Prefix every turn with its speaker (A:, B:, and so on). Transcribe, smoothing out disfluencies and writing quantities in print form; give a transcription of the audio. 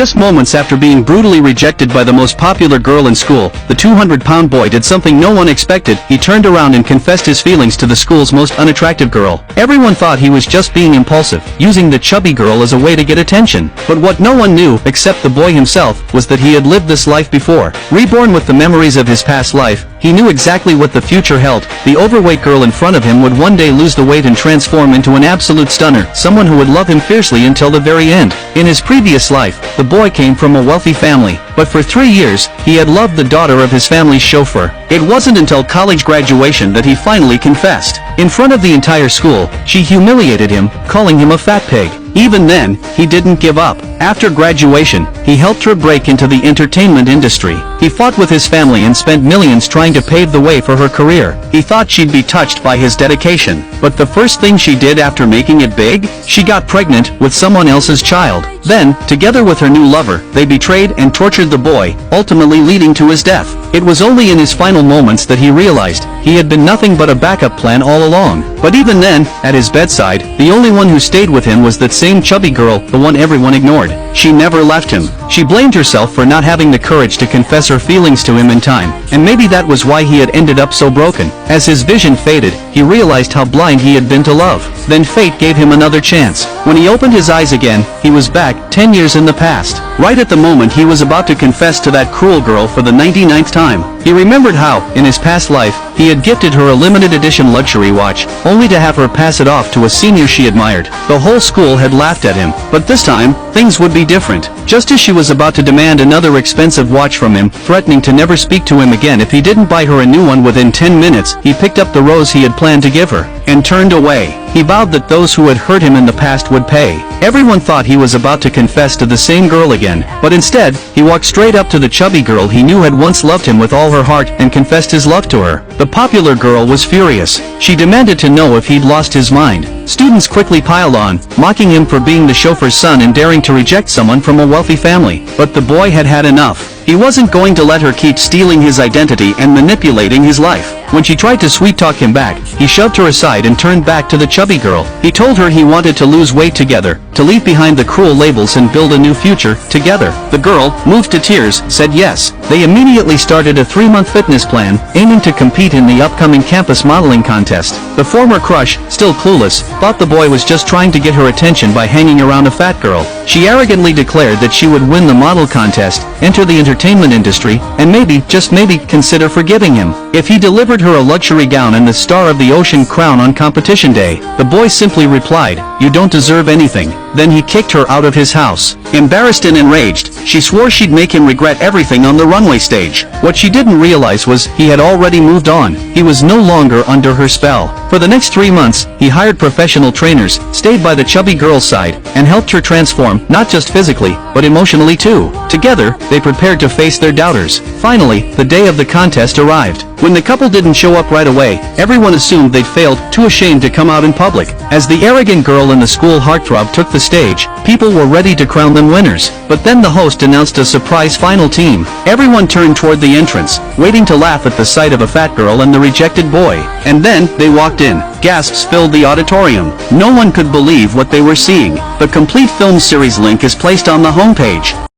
A: Just moments after being brutally rejected by the most popular girl in school, the 200-pound boy did something no one expected. He turned around and confessed his feelings to the school's most unattractive girl. Everyone thought he was just being impulsive, using the chubby girl as a way to get attention. But what no one knew, except the boy himself, was that he had lived this life before. Reborn with the memories of his past life, he knew exactly what the future held. The overweight girl in front of him would one day lose the weight and transform into an absolute stunner, someone who would love him fiercely until the very end. In his previous life, the boy came from a wealthy family, but for 3 years, he had loved the daughter of his family's chauffeur. It wasn't until college graduation that he finally confessed. In front of the entire school, she humiliated him, calling him a fat pig. Even then, he didn't give up. After graduation, he helped her break into the entertainment industry. He fought with his family and spent millions trying to pave the way for her career. He thought she'd be touched by his dedication. But the first thing she did after making it big? She got pregnant with someone else's child. Then, together with her new lover, they betrayed and tortured the boy, ultimately leading to his death. It was only in his final moments that he realized he had been nothing but a backup plan all along. But even then, at his bedside, the only one who stayed with him was that same chubby girl, the one everyone ignored. She never left him. She blamed herself for not having the courage to confess her feelings to him in time, and maybe that was why he had ended up so broken. As his vision faded, he realized how blind he had been to love. Then fate gave him another chance. When he opened his eyes again, he was back, 10 years in the past. Right at the moment he was about to confess to that cruel girl for the 99th time, he remembered how, in his past life, he had gifted her a limited edition luxury watch, only to have her pass it off to a senior she admired. The whole school had laughed at him, but this time, things would be different. Just as she was about to demand another expensive watch from him, threatening to never speak to him again if he didn't buy her a new one within 10 minutes, he picked up the rose he had planned to give her, and turned away. He vowed that those who had hurt him in the past would pay. Everyone thought he was about to confess to the same girl again, but instead, he walked straight up to the chubby girl he knew had once loved him with all her heart and confessed his love to her. The popular girl was furious. She demanded to know if he'd lost his mind. Students quickly piled on, mocking him for being the chauffeur's son and daring to reject someone from a wealthy family. But the boy had had enough. He wasn't going to let her keep stealing his identity and manipulating his life. When she tried to sweet-talk him back, he shoved her aside and turned back to the chubby girl. He told her he wanted to lose weight together, to leave behind the cruel labels and build a new future, together. The girl, moved to tears, said yes. They immediately started a 3-month fitness plan, aiming to compete in the upcoming campus modeling contest. The former crush, still clueless, thought the boy was just trying to get her attention by hanging around a fat girl. She arrogantly declared that she would win the model contest, enter the entertainment industry, and maybe, just maybe, consider forgiving him. If he delivered her a luxury gown and the Star of the Ocean crown on competition day, the boy simply replied, "You don't deserve anything." Then he kicked her out of his house. Embarrassed and enraged, she swore she'd make him regret everything on the runway stage. What she didn't realize was he had already moved on. He was no longer under her spell. For the next 3 months, he hired professional trainers, stayed by the chubby girl's side, and helped her transform, not just physically, but emotionally too. Together, they prepared to face their doubters. Finally, the day of the contest arrived. When the couple didn't show up right away, everyone assumed they'd failed, too ashamed to come out in public. As the arrogant girl and the school heartthrob took the stage, people were ready to crown them winners. But then the host announced a surprise final team. Everyone turned toward the entrance, waiting to laugh at the sight of a fat girl and the rejected boy. And then, they walked in. Gasps filled the auditorium. No one could believe what they were seeing. The complete film series link is placed on the homepage.